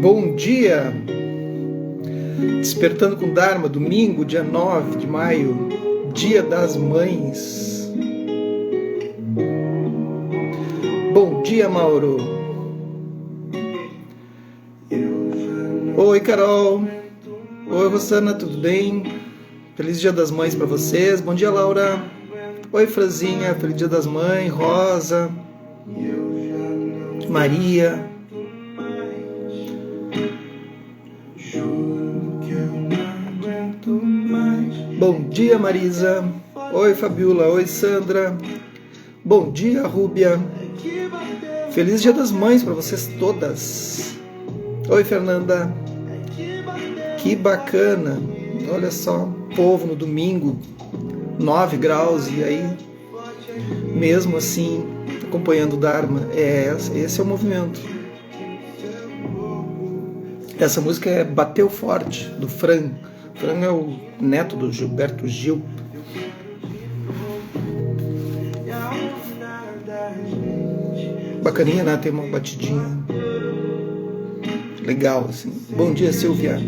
Bom dia! Despertando com Dharma, domingo, dia 9 de maio, Dia das Mães. Bom dia, Mauro! Oi, Carol! Oi, Rosana, tudo bem? Feliz Dia das Mães para vocês. Bom dia, Laura! Oi, Franzinha, feliz Dia das Mães. Rosa, Maria. Bom dia, Marisa. Oi, Fabiola. Oi, Sandra. Bom dia, Rúbia. Feliz Dia das Mães para vocês todas. Oi, Fernanda. Que bacana. Olha só, povo no domingo, 9 graus, e aí, mesmo assim, acompanhando o Dharma. Esse é o movimento. Essa música é Bateu Forte, do Fran. Fran é o neto do Gilberto Gil. Bacaninha, né? Tem uma batidinha legal, assim. Bom dia, Silvia.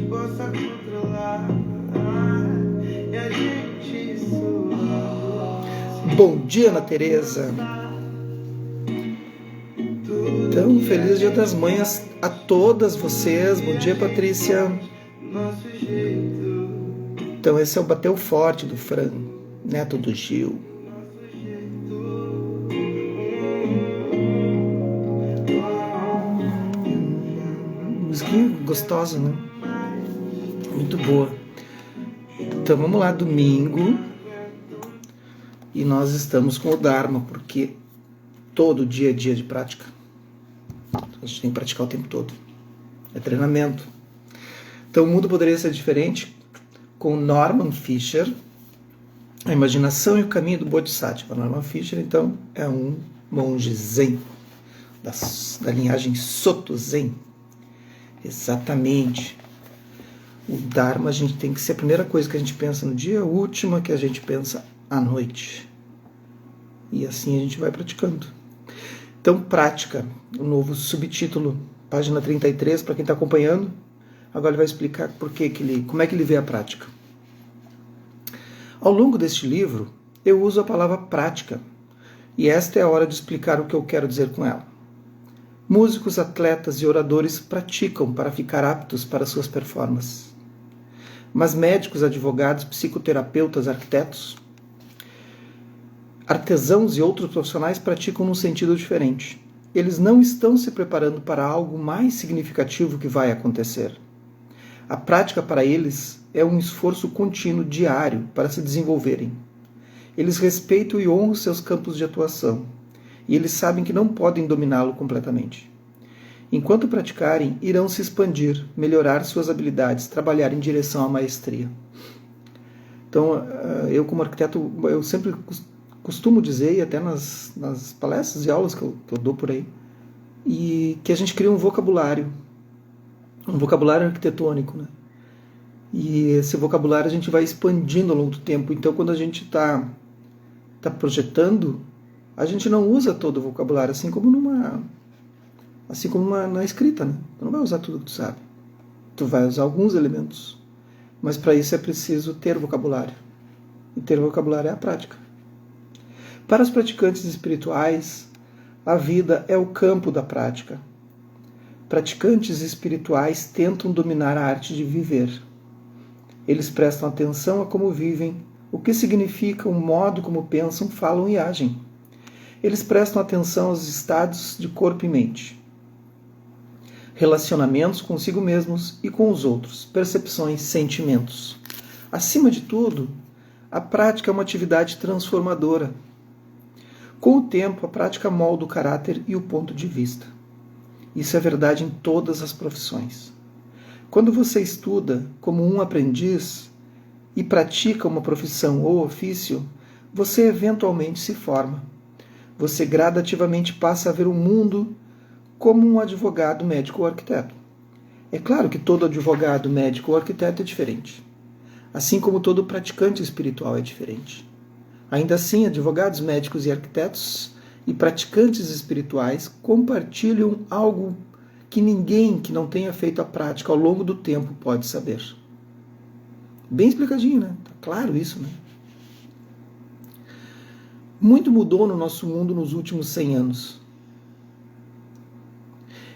Bom dia, Ana Tereza. Então, feliz Dia das Mães a todas vocês. Bom dia, Patrícia. Então, esse é o Bateu Forte do Fran, neto do Gil. Musiquinha gostosa, né? Muito boa. Então, vamos lá, domingo. E nós estamos com o Dharma, porque todo dia é dia de prática. A gente tem que praticar o tempo todo. É treinamento. Então, o mundo poderia ser diferente com Norman Fischer, A Imaginação e o Caminho do Bodhisattva. Norman Fischer, então, é um monge zen, da linhagem Soto Zen. Exatamente. O Dharma, a gente tem que ser a primeira coisa que a gente pensa no dia, a última que a gente pensa à noite. E assim a gente vai praticando. Então, prática, o novo subtítulo, página 33, para quem está acompanhando. Agora ele vai explicar como é que ele vê a prática. Ao longo deste livro, eu uso a palavra prática, e esta é a hora de explicar o que eu quero dizer com ela. Músicos, atletas e oradores praticam para ficar aptos para suas performances. Mas médicos, advogados, psicoterapeutas, arquitetos, artesãos e outros profissionais praticam num sentido diferente. Eles não estão se preparando para algo mais significativo que vai acontecer. A prática para eles é um esforço contínuo diário para se desenvolverem. Eles respeitam e honram seus campos de atuação, e eles sabem que não podem dominá-lo completamente. Enquanto praticarem, irão se expandir, melhorar suas habilidades, trabalhar em direção à maestria. Então, eu como arquiteto, eu sempre costumo dizer, e até nas palestras e aulas que eu dou por aí, e que a gente cria um vocabulário arquitetônico, né? E esse vocabulário a gente vai expandindo ao longo do tempo. Então, quando a gente está projetando, a gente não usa todo o vocabulário, assim como na escrita, né? Tu não vai usar tudo que tu sabe. Tu vai usar alguns elementos. Mas para isso é preciso ter vocabulário. E ter vocabulário é a prática. Para os praticantes espirituais, a vida é o campo da prática. Praticantes espirituais tentam dominar a arte de viver. Eles prestam atenção a como vivem, o que significa o modo como pensam, falam e agem. Eles prestam atenção aos estados de corpo e mente, relacionamentos consigo mesmos e com os outros, percepções, sentimentos. Acima de tudo, a prática é uma atividade transformadora. Com o tempo, a prática molda o caráter e o ponto de vista. Isso é verdade em todas as profissões. Quando você estuda como um aprendiz e pratica uma profissão ou ofício, você eventualmente se forma. Você gradativamente passa a ver o mundo como um advogado, médico ou arquiteto. É claro que todo advogado, médico ou arquiteto é diferente. Assim como todo praticante espiritual é diferente. Ainda assim, advogados, médicos e arquitetos e praticantes espirituais compartilham algo que ninguém que não tenha feito a prática ao longo do tempo pode saber. Bem explicadinho, né? Tá claro isso, né? Muito mudou no nosso mundo nos últimos 100 anos.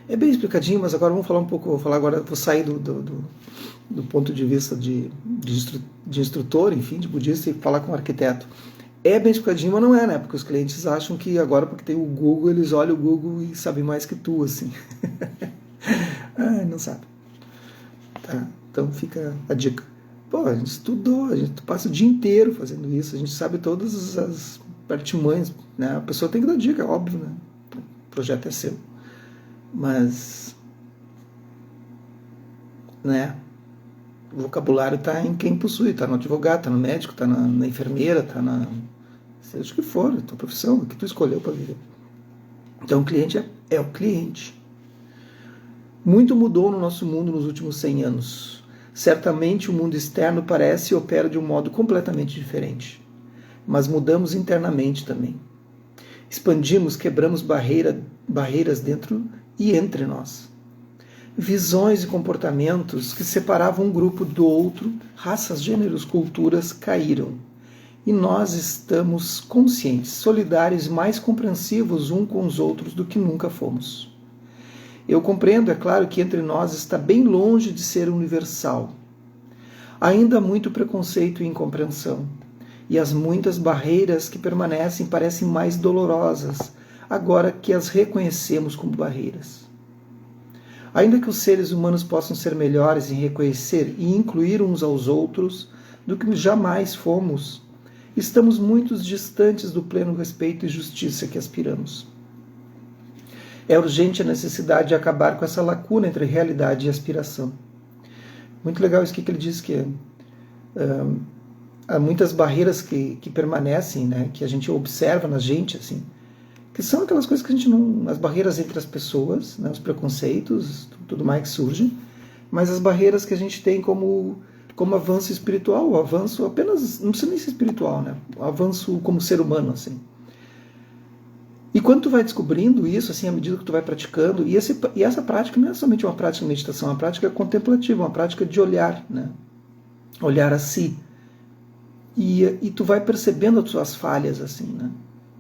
É bem explicadinho, mas agora vamos falar um pouco, vou sair do ponto de vista de instrutor, enfim, de budista, e falar com o arquiteto. É bem explicadinho, mas não é, né? Porque os clientes acham que agora, porque tem o Google, eles olham o Google e sabem mais que tu, assim. Não sabe. Tá? Então fica a dica. Pô, a gente estudou, a gente passa o dia inteiro fazendo isso, a gente sabe todas as artimanhas, né? A pessoa tem que dar dica, é óbvio, né? O projeto é seu. Mas, né? O vocabulário está em quem possui, está no advogado, está no médico, está na enfermeira, está na... seja o que for, a tua profissão, o que tu escolheu para viver. Então o cliente é o cliente. Muito mudou no nosso mundo nos últimos 100 anos. Certamente o mundo externo parece e opera de um modo completamente diferente. Mas mudamos internamente também. Expandimos, quebramos barreiras dentro e entre nós. Visões e comportamentos que separavam um grupo do outro, raças, gêneros, culturas, caíram. E nós estamos conscientes, solidários e mais compreensivos uns com os outros do que nunca fomos. Eu compreendo, é claro, que entre nós está bem longe de ser universal. Ainda há muito preconceito e incompreensão, e as muitas barreiras que permanecem parecem mais dolorosas, agora que as reconhecemos como barreiras. Ainda que os seres humanos possam ser melhores em reconhecer e incluir uns aos outros do que jamais fomos, estamos muito distantes do pleno respeito e justiça que aspiramos. É urgente a necessidade de acabar com essa lacuna entre realidade e aspiração. Muito legal isso que ele diz, que há muitas barreiras que permanecem, né, que a gente observa na gente, assim, que são aquelas coisas que a gente não... as barreiras entre as pessoas, né, os preconceitos, tudo mais que surge, mas as barreiras que a gente tem como avanço espiritual, o avanço apenas, não precisa nem ser espiritual, né, o avanço como ser humano, assim. E quando tu vai descobrindo isso, assim, à medida que tu vai praticando, e essa prática não é somente uma prática de meditação, é uma prática contemplativa, uma prática de olhar, né? Olhar a si. E tu vai percebendo as tuas falhas, assim, né?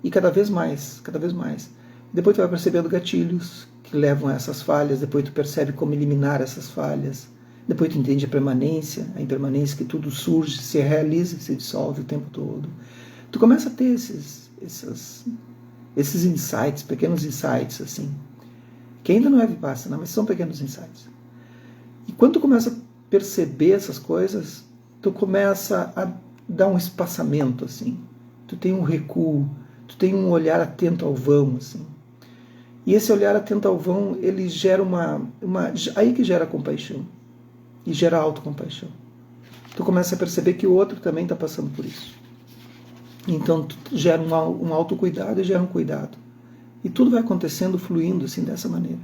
E cada vez mais, cada vez mais. Depois tu vai percebendo gatilhos que levam a essas falhas, depois tu percebe como eliminar essas falhas, depois tu entende a impermanência, que tudo surge, se realiza, se dissolve o tempo todo. Tu começa a ter esses insights, pequenos insights, assim, que ainda não é vipassana, mas são pequenos insights. E quando tu começa a perceber essas coisas, tu começa a dar um espaçamento, assim. Tu tem um recuo, tu tem um olhar atento ao vão, assim. E esse olhar atento ao vão, ele gera aí que gera compaixão. E gera autocompaixão. Tu começa a perceber que o outro também está passando por isso. Então gera um autocuidado e gera um cuidado. E tudo vai acontecendo, fluindo assim, dessa maneira.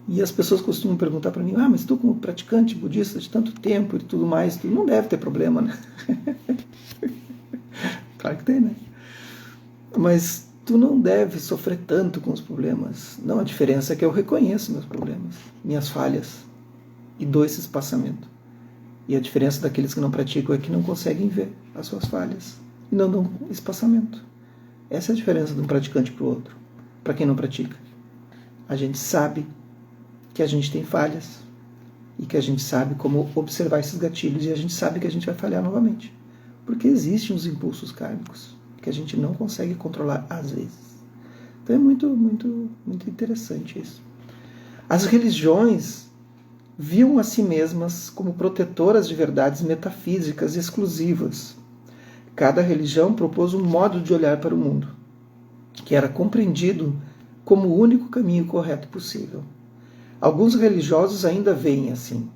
E as pessoas costumam perguntar para mim, mas tu como praticante budista de tanto tempo e tudo mais, tu não deve ter problema, né? Claro que tem, né? Mas tu não deve sofrer tanto com os problemas. Não, a diferença é que eu reconheço meus problemas, minhas falhas, e dou esse espaçamento. E a diferença daqueles que não praticam é que não conseguem ver as suas falhas e não dão espaçamento. Essa é a diferença de um praticante para o outro, para quem não pratica. A gente sabe que a gente tem falhas e que a gente sabe como observar esses gatilhos e a gente sabe que a gente vai falhar novamente. Porque existem os impulsos kármicos que a gente não consegue controlar às vezes. Então é muito, muito, muito interessante isso. As religiões viam a si mesmas como protetoras de verdades metafísicas exclusivas. Cada religião propôs um modo de olhar para o mundo, que era compreendido como o único caminho correto possível. Alguns religiosos ainda veem assim,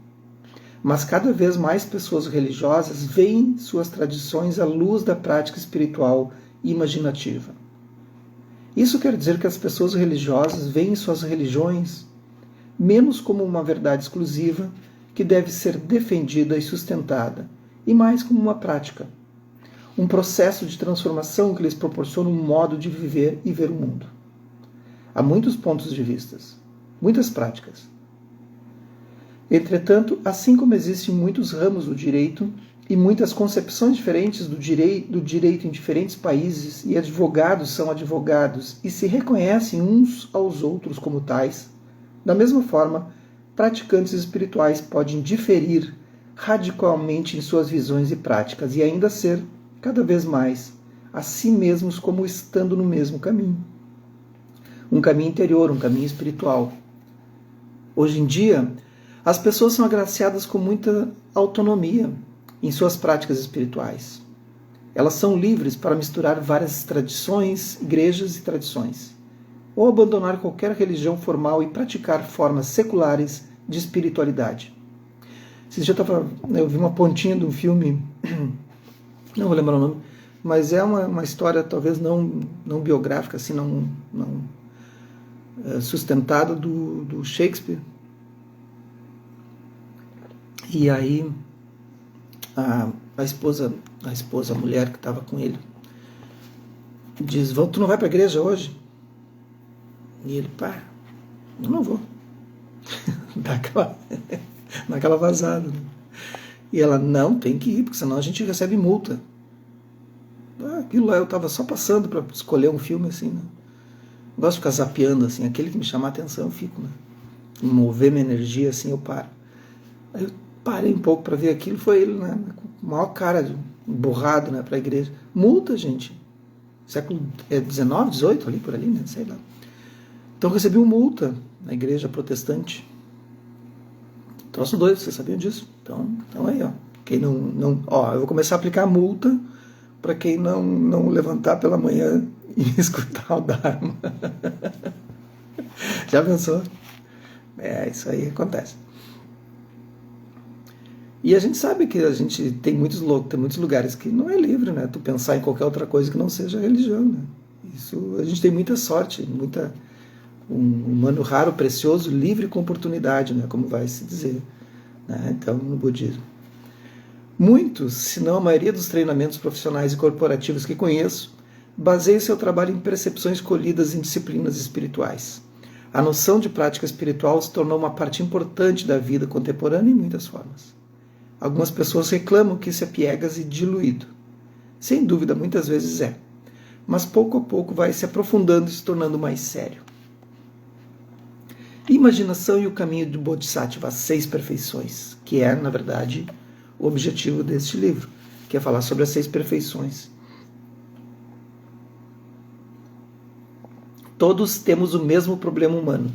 mas cada vez mais pessoas religiosas veem suas tradições à luz da prática espiritual e imaginativa. Isso quer dizer que as pessoas religiosas veem suas religiões menos como uma verdade exclusiva que deve ser defendida e sustentada, e mais como uma prática, um processo de transformação que lhes proporciona um modo de viver e ver o mundo. Há muitos pontos de vista. muitas práticas. Entretanto, assim como existem muitos ramos do direito e muitas concepções diferentes do direito em diferentes países, e advogados são advogados e se reconhecem uns aos outros como tais, da mesma forma, praticantes espirituais podem diferir radicalmente em suas visões e práticas e ainda ser, cada vez mais, a si mesmos como estando no mesmo caminho. Um caminho interior, um caminho espiritual. Hoje em dia, as pessoas são agraciadas com muita autonomia em suas práticas espirituais. Elas são livres para misturar várias tradições, igrejas e tradições, ou abandonar qualquer religião formal e praticar formas seculares de espiritualidade. Esse dia eu vi uma pontinha de um filme, não vou lembrar o nome, mas é uma história talvez não biográfica, assim, não sustentada do Shakespeare. E aí a esposa, a mulher que estava com ele, diz: tu não vai para a igreja hoje? E ele: pá, eu não vou. Dá aquela vazada. Né? E ela: não, tem que ir, porque senão a gente recebe multa. Aquilo lá eu estava só passando para escolher um filme assim, né? Eu gosto de ficar zapeando, assim, aquele que me chama a atenção eu fico, né? Mover minha energia assim, eu paro. Aí eu parei um pouco para ver aquilo, foi ele, né? Com a maior cara borrado, né, para a igreja. Multa, gente. Século XIX, XVIII, ali por ali, né? Sei lá. Então eu recebi uma multa na igreja protestante. Troço doido, vocês sabiam disso? Então aí, ó. Quem não, ó, eu vou começar a aplicar multa para quem não levantar pela manhã e escutar o Dharma. Já pensou? Isso aí acontece. E a gente sabe que a gente tem muitos lugares que não é livre, né? Tu pensar em qualquer outra coisa que não seja religião, né? Isso, a gente tem muita sorte, um humano raro, precioso, livre com oportunidade, né? Como vai se dizer, né? Então, no budismo. Muitos, se não a maioria dos treinamentos profissionais e corporativos que conheço, baseiam seu trabalho em percepções colhidas em disciplinas espirituais. A noção de prática espiritual se tornou uma parte importante da vida contemporânea em muitas formas. Algumas pessoas reclamam que isso é piegas e diluído. Sem dúvida, muitas vezes é. Mas pouco a pouco vai se aprofundando e se tornando mais sério. Imaginação e o caminho de Bodhisattva, as 6 perfeições, que é, na verdade, o objetivo deste livro, que é falar sobre as 6 perfeições. Todos temos o mesmo problema humano.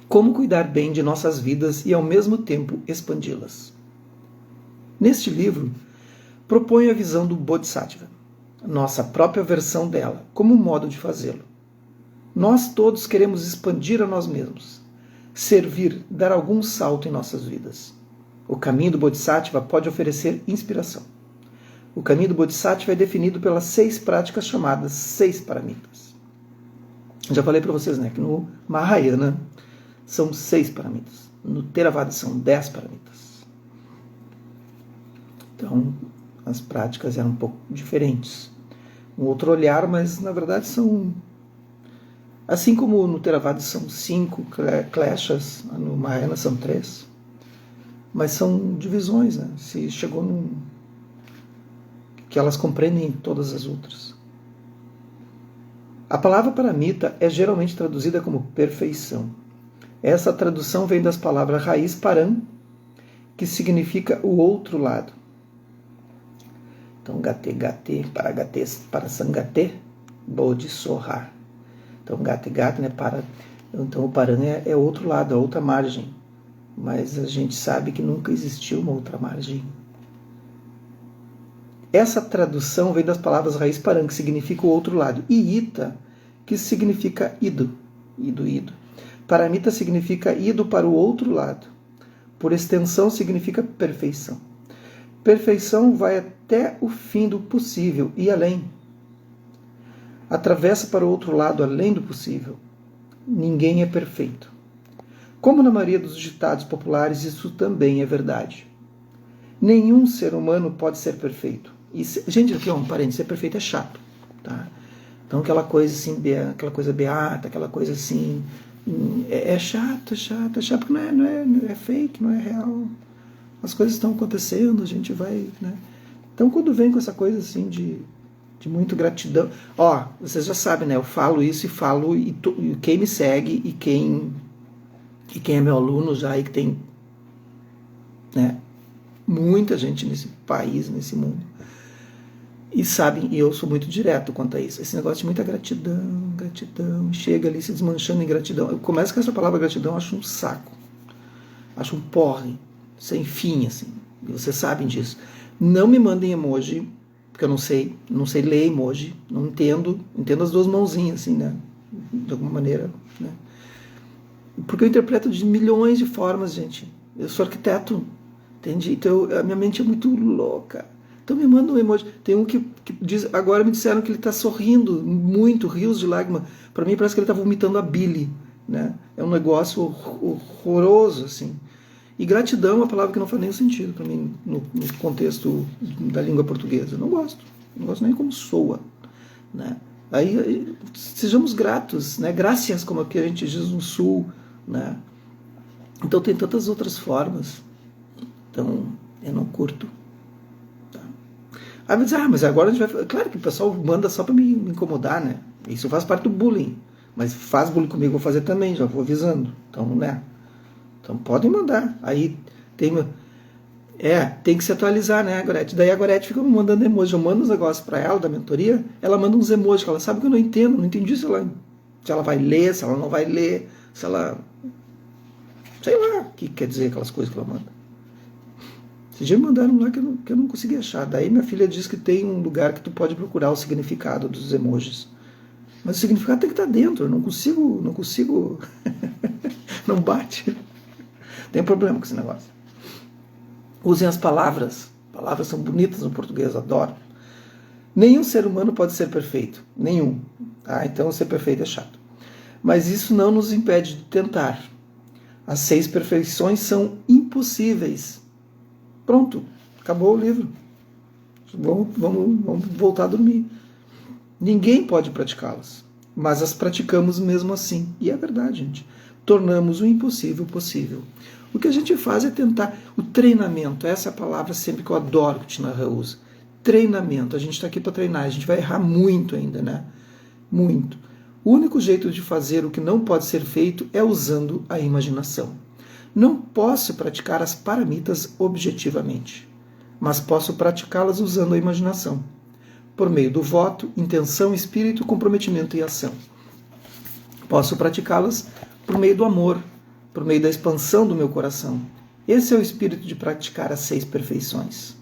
Como cuidar bem de nossas vidas e, ao mesmo tempo, expandi-las. Neste livro, proponho a visão do Bodhisattva, nossa própria versão dela, como um modo de fazê-lo. Nós todos queremos expandir a nós mesmos, servir, dar algum salto em nossas vidas. O caminho do Bodhisattva pode oferecer inspiração. O caminho do Bodhisattva é definido pelas 6 práticas chamadas 6 paramitas. Já falei para vocês, né, que no Mahayana são 6 paramitas. No Theravada são 10 paramitas. Então, as práticas eram um pouco diferentes. Um outro olhar, mas na verdade são... Assim como no Theravada são 5 kleshas, no Mahayana são 3. Mas são divisões, né? Se chegou que elas compreendem todas as outras. A palavra paramita é geralmente traduzida como perfeição. Essa tradução vem das palavras raiz param, que significa o outro lado. Então, gate, paragate, parasangate, bodhisoha. Então, gate, né, para. Então, o param é outro lado, a outra margem. Mas a gente sabe que nunca existiu uma outra margem. Essa tradução vem das palavras raiz param, que significa o outro lado, e ita, que significa ido. Paramita significa ido para o outro lado. Por extensão, significa perfeição. Perfeição vai até o fim do possível e além. Atravessa para o outro lado, além do possível. Ninguém é perfeito. Como na maioria dos ditados populares, isso também é verdade. Nenhum ser humano pode ser perfeito. E, gente, aqui um parênteses, ser perfeito é chato. Tá? Então aquela coisa assim, aquela coisa beata, aquela coisa assim, É chato, porque não é fake, não é real. As coisas estão acontecendo, a gente vai, né? Então, quando vem com essa coisa assim de muito gratidão, ó, vocês já sabem, né? Eu falo isso e falo, e quem me segue e quem é meu aluno já, e que tem, né, muita gente nesse país, nesse mundo, e sabem, e eu sou muito direto quanto a isso. Esse negócio de muita gratidão, chega ali se desmanchando em gratidão. Eu começo com essa palavra gratidão, eu acho um saco, acho um porre sem fim, assim, e vocês sabem disso. Não me mandem emoji, porque eu não sei ler emoji, não entendo as duas mãozinhas, assim, né, de alguma maneira, né, porque eu interpreto de milhões de formas, gente. Eu sou arquiteto, entende? Então a minha mente é muito louca. Então me manda um emoji. Tem um que diz, agora me disseram que ele está sorrindo muito, rios de lágrima. Para mim parece que ele está vomitando a bile, né? É um negócio horroroso, assim. E gratidão é uma palavra que não faz nenhum sentido para mim no contexto da língua portuguesa. Eu não gosto nem como soa, né? Aí sejamos gratos, né? Graças, como aqui a gente diz no sul, né? Então tem tantas outras formas. Então eu não curto. Tá? Aí me diz, mas agora a gente vai. Claro que o pessoal manda só para me incomodar, né? Isso faz parte do bullying. Mas faz bullying comigo, vou fazer também, já vou avisando. Então, né? Então podem mandar. Aí tem que se atualizar, né, Gorete? Daí a Gorete fica me mandando emoji. Eu mando uns negócios para ela, da mentoria, ela manda uns emojis, que ela sabe que eu não entendo, não entendi se ela vai ler, se ela não vai ler, se ela... Sei lá o que quer dizer aquelas coisas que ela manda. Esses dias me mandaram lá que eu não consegui achar. Daí minha filha diz que tem um lugar que tu pode procurar o significado dos emojis. Mas o significado tem que estar dentro, eu não consigo... não bate. Tem problema com esse negócio. Usem as palavras. Palavras são bonitas no português, adoro. Nenhum ser humano pode ser perfeito. Nenhum. Tá? Então ser perfeito é chato. Mas isso não nos impede de tentar. As 6 perfeições são impossíveis. Pronto. Acabou o livro. Vamos voltar a dormir. Ninguém pode praticá-las. Mas as praticamos mesmo assim. E é verdade, gente. Tornamos o impossível possível. O que a gente faz é tentar o treinamento. Essa é a palavra sempre que eu adoro que o Tinahan usa. Treinamento. A gente está aqui para treinar. A gente vai errar muito ainda, né? Muito. O único jeito de fazer o que não pode ser feito é usando a imaginação. Não posso praticar as paramitas objetivamente, mas posso praticá-las usando a imaginação, por meio do voto, intenção, espírito, comprometimento e ação. Posso praticá-las por meio do amor, por meio da expansão do meu coração. Esse é o espírito de praticar as 6 perfeições.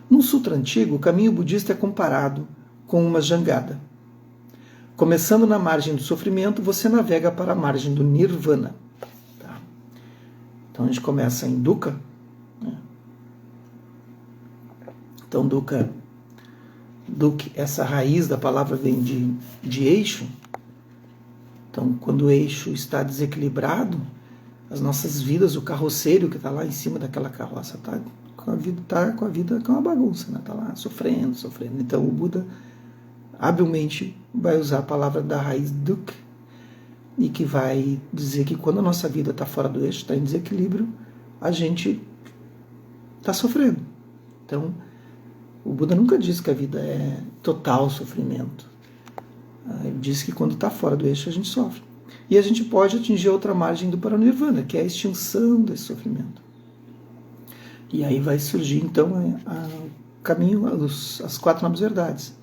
No Sutra Antigo, o caminho budista é comparado com uma jangada. Começando na margem do sofrimento, você navega para a margem do Nirvana. Tá? Então a gente começa em Dukkha. Né? Então Dukkha, essa raiz da palavra vem de eixo. Então, quando o eixo está desequilibrado, as nossas vidas, o carroceiro que está lá em cima daquela carroça, está com a vida com uma bagunça, né? Está lá sofrendo. Então, o Buda habilmente vai usar a palavra da raiz Dukkha, e que vai dizer que quando a nossa vida está fora do eixo, está em desequilíbrio, a gente está sofrendo. Então, o Buda nunca disse que a vida é total sofrimento. Ele diz que quando está fora do eixo a gente sofre. E a gente pode atingir outra margem do Paranirvana, que é a extinção desse sofrimento. E aí vai surgir então o caminho, as 4 nobres verdades.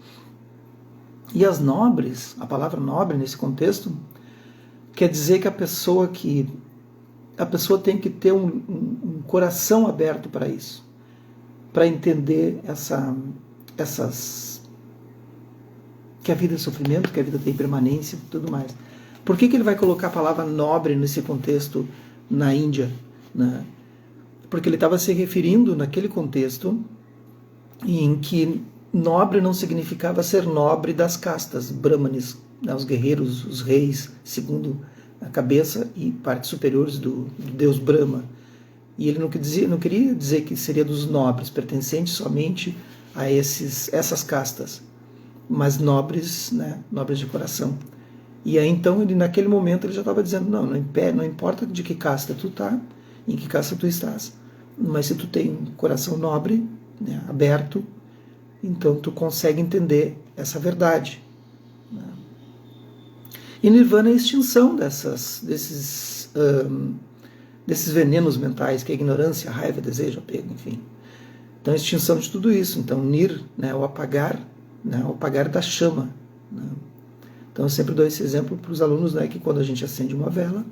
E as nobres, a palavra nobre nesse contexto, quer dizer que a pessoa tem que ter um coração aberto para isso, para entender que a vida é sofrimento, que a vida tem permanência e tudo mais. Por que ele vai colocar a palavra nobre nesse contexto na Índia? Né? Porque ele estava se referindo naquele contexto em que nobre não significava ser nobre das castas, brahmanes, né? Os guerreiros, os reis, segundo a cabeça e partes superiores do deus Brahma. E ele não queria dizer que seria dos nobres, pertencentes somente a essas castas, mas nobres, né, nobres de coração. E aí então, ele, naquele momento, ele já estava dizendo, não importa de que casta tu tá, em que casta tu estás, mas se tu tem um coração nobre, né, aberto, então tu consegue entender essa verdade. Né? E Nirvana é a extinção desses venenos mentais, que é a ignorância, a raiva, desejo, apego, enfim. Então, a extinção de tudo isso. Então, Nir, né, o apagar da chama. Né? Então, eu sempre dou esse exemplo para os alunos, né, que quando a gente acende uma vela,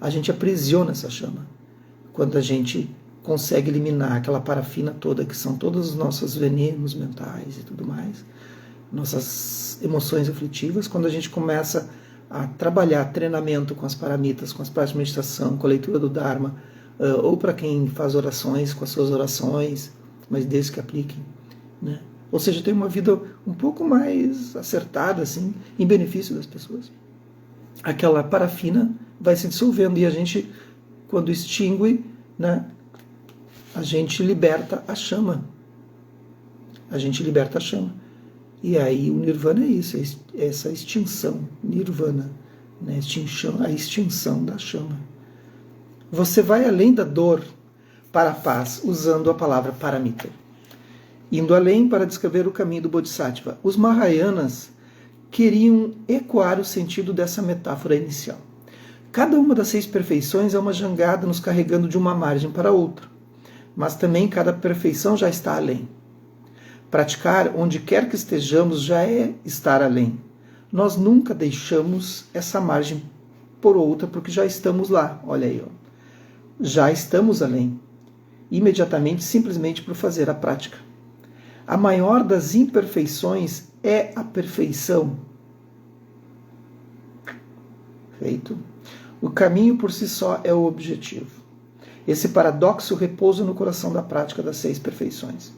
a gente aprisiona essa chama. Quando a gente consegue eliminar aquela parafina toda, que são todos os nossos venenos mentais e tudo mais, nossas emoções aflitivas, quando a gente começa a trabalhar treinamento com as paramitas, com as práticas de meditação, com a leitura do Dharma, ou para quem faz orações, com as suas orações, mas desde que apliquem, né? Ou seja, tem uma vida um pouco mais acertada, assim, em benefício das pessoas. Aquela parafina vai se dissolvendo e a gente, quando extingue, né, a gente liberta a chama. A gente liberta a chama. E aí o Nirvana é isso, é essa extinção, Nirvana, né, a extinção da chama. Você vai além da dor para a paz, usando a palavra paramita. Indo além para descrever o caminho do Bodhisattva. Os Mahayanas queriam ecoar o sentido dessa metáfora inicial. Cada uma das 6 perfeições é uma jangada nos carregando de uma margem para outra, mas também cada perfeição já está além. Praticar onde quer que estejamos já é estar além. Nós nunca deixamos essa margem por outra porque já estamos lá. Olha aí, ó. Já estamos além. Imediatamente, simplesmente por fazer a prática. A maior das imperfeições é a perfeição. Feito. O caminho por si só é o objetivo. Esse paradoxo repousa no coração da prática das 6 perfeições.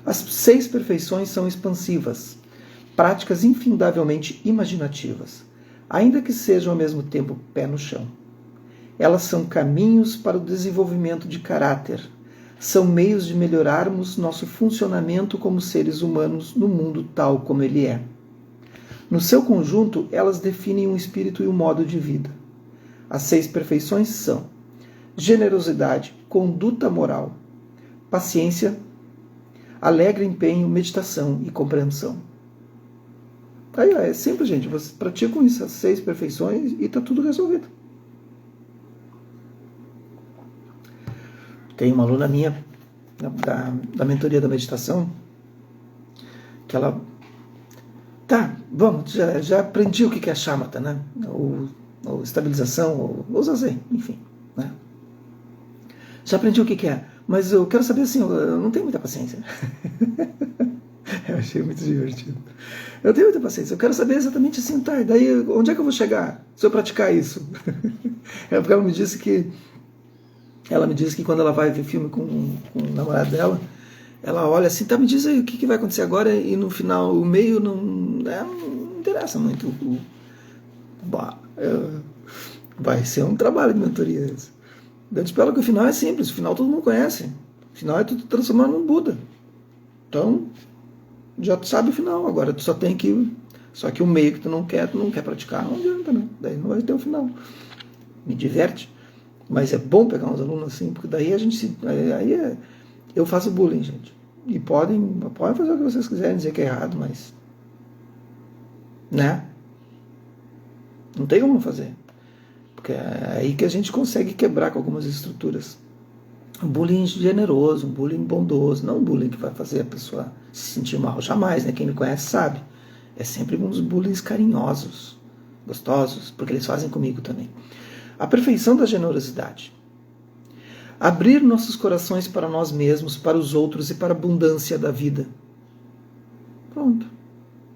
As 6 perfeições são expansivas, práticas infindavelmente imaginativas, ainda que sejam ao mesmo tempo pé no chão. Elas são caminhos para o desenvolvimento de caráter, são meios de melhorarmos nosso funcionamento como seres humanos no mundo tal como ele é. No seu conjunto, elas definem um espírito e um modo de vida. As 6 perfeições são generosidade, conduta moral, paciência, alegre empenho, meditação e compreensão. Aí, é simples, gente. Vocês praticam isso, as 6 perfeições, e está tudo resolvido. Tem uma aluna minha da mentoria da meditação que ela... Tá, vamos, já aprendi o que é shamatha, né? Ou estabilização, ou zazen, enfim, né? Já aprendi o que é, mas eu quero saber assim, eu não tenho muita paciência. Eu achei muito divertido. Eu tenho muita paciência, eu quero saber exatamente assim, tá, e daí onde é que eu vou chegar se eu praticar isso? É porque ela me disse que quando ela vai ver filme com o namorado dela, ela olha assim, tá, me diz aí o que vai acontecer agora, e no final, o meio não interessa muito. Vai ser um trabalho de mentoria esse. Eu te falo que o final é simples, o final todo mundo conhece. O final é tu te transformar num Buda. Então, já tu sabe o final, agora tu só tem que... Só que o meio que tu não quer praticar, não adianta, né? Daí não vai ter o final. Me diverte. Mas é bom pegar uns alunos assim, porque daí a gente eu faço bullying, gente. E podem fazer o que vocês quiserem, dizer que é errado, mas... Né? Não tem como fazer. Porque é aí que a gente consegue quebrar com algumas estruturas. Um bullying generoso, um bullying bondoso, não um bullying que vai fazer a pessoa se sentir mal. Jamais, né? Quem me conhece sabe. É sempre uns bullying carinhosos, gostosos, porque eles fazem comigo também. A perfeição da generosidade. Abrir nossos corações para nós mesmos, para os outros e para a abundância da vida. Pronto.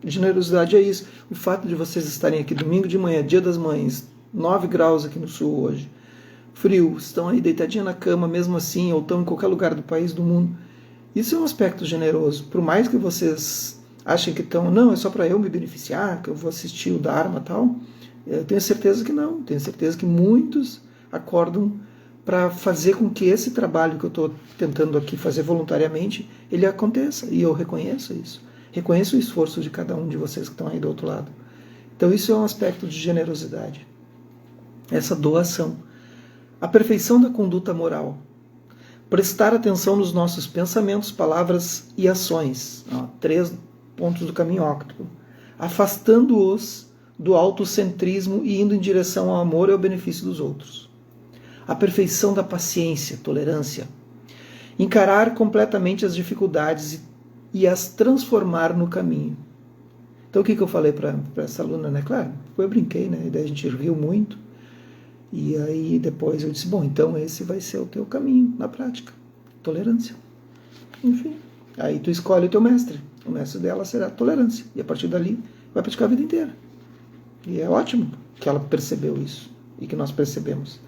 Generosidade é isso. O fato de vocês estarem aqui domingo de manhã, dia das mães, 9 graus aqui no sul hoje, frio, estão aí deitadinha na cama mesmo assim, ou estão em qualquer lugar do país, do mundo. Isso é um aspecto generoso. Por mais que vocês achem que estão, não, é só para eu me beneficiar, que eu vou assistir o Dharma e tal, eu tenho certeza que não. Tenho certeza que muitos acordam para fazer com que esse trabalho que eu estou tentando aqui fazer voluntariamente, ele aconteça. E eu reconheço isso. Reconheço o esforço de cada um de vocês que estão aí do outro lado. Então isso é um aspecto de generosidade, essa doação. A perfeição da conduta moral. Prestar atenção nos nossos pensamentos, palavras e ações. 3 pontos do caminho óptimo. Afastando-os do autocentrismo e indo em direção ao amor e ao benefício dos outros. A perfeição da paciência, tolerância. Encarar completamente as dificuldades e as transformar no caminho. Então o que eu falei para essa aluna, né? Claro, eu brinquei, né? E daí a gente riu muito. E aí depois eu disse, bom, então esse vai ser o teu caminho na prática. Tolerância. Enfim, aí tu escolhe o teu mestre. O mestre dela será tolerância. E a partir dali vai praticar a vida inteira. E é ótimo que ela percebeu isso e que nós percebemos.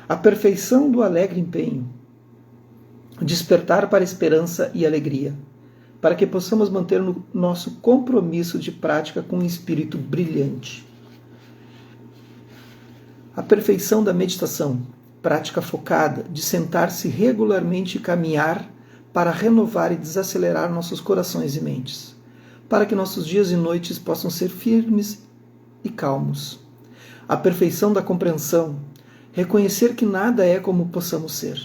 A perfeição do alegre empenho. Despertar para a esperança e alegria, para que possamos manter o nosso compromisso de prática com um espírito brilhante. A perfeição da meditação, prática focada, de sentar-se regularmente e caminhar para renovar e desacelerar nossos corações e mentes, para que nossos dias e noites possam ser firmes e calmos. A perfeição da compreensão, reconhecer que nada é como possamos ser,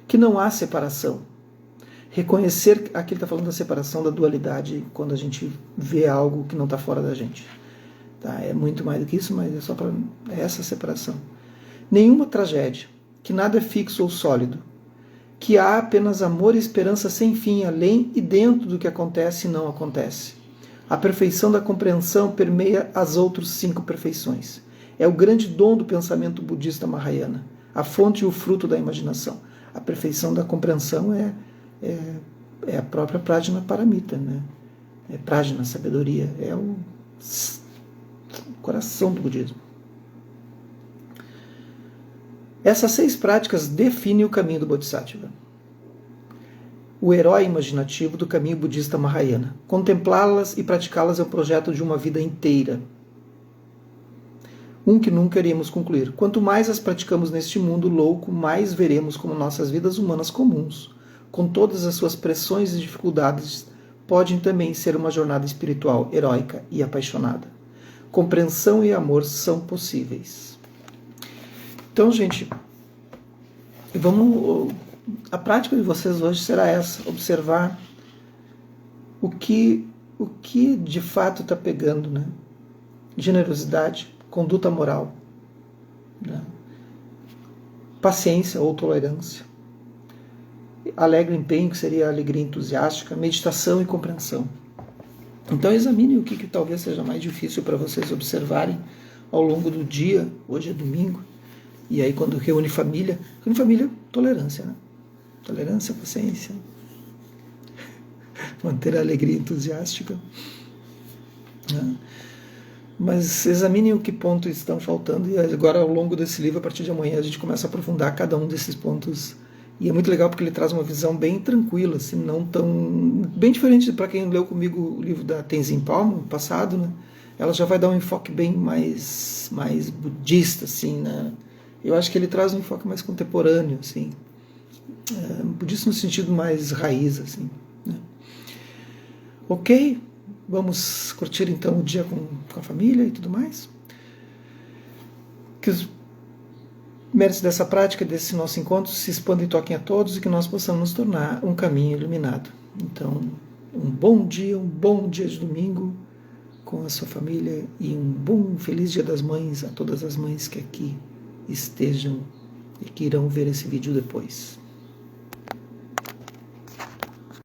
que não há separação. Reconhecer, aqui ele está falando da separação, da dualidade, quando a gente vê algo que não está fora da gente. Tá? É muito mais do que isso, mas é só para essa separação. Nenhuma tragédia, que nada é fixo ou sólido, que há apenas amor e esperança sem fim, além e dentro do que acontece e não acontece. A perfeição da compreensão permeia as outras 5 perfeições. É o grande dom do pensamento budista Mahayana, a fonte e o fruto da imaginação. A perfeição da compreensão é a própria Prajna Paramita, né? É Prajna, sabedoria, é o coração do budismo. Essas 6 práticas definem o caminho do Bodhisattva, o herói imaginativo do caminho budista Mahayana. Contemplá-las e praticá-las é o projeto de uma vida inteira, que nunca iremos concluir. Quanto mais as praticamos neste mundo louco, mais veremos como nossas vidas humanas comuns, com todas as suas pressões e dificuldades, podem também ser uma jornada espiritual heróica e apaixonada. Compreensão e amor são possíveis. Então, gente, a prática de vocês hoje será essa, observar o que de fato está pegando, né? Generosidade, conduta moral, né? Paciência ou tolerância, alegre empenho, que seria a alegria entusiástica, meditação e compreensão. Então examine o que talvez seja mais difícil para vocês observarem ao longo do dia. Hoje é domingo, e aí quando reúne família, tolerância, né? Tolerância, paciência, manter a alegria entusiástica, né? Mas examinem o que pontos estão faltando, e agora ao longo desse livro, a partir de amanhã, a gente começa a aprofundar cada um desses pontos. E é muito legal porque ele traz uma visão bem tranquila, assim, não tão... bem diferente para quem leu comigo o livro da Tenzin Palmo, passado, né? Ela já vai dar um enfoque bem mais budista, assim, né? Eu acho que ele traz um enfoque mais contemporâneo, assim, budista no sentido mais raiz, assim, né? Ok? Vamos curtir então o dia com a família e tudo mais. Que os méritos dessa prática, desse nosso encontro, se expandam e toquem a todos e que nós possamos nos tornar um caminho iluminado. Então, um bom dia de domingo com a sua família e um feliz Dia das Mães a todas as mães que aqui estejam e que irão ver esse vídeo depois.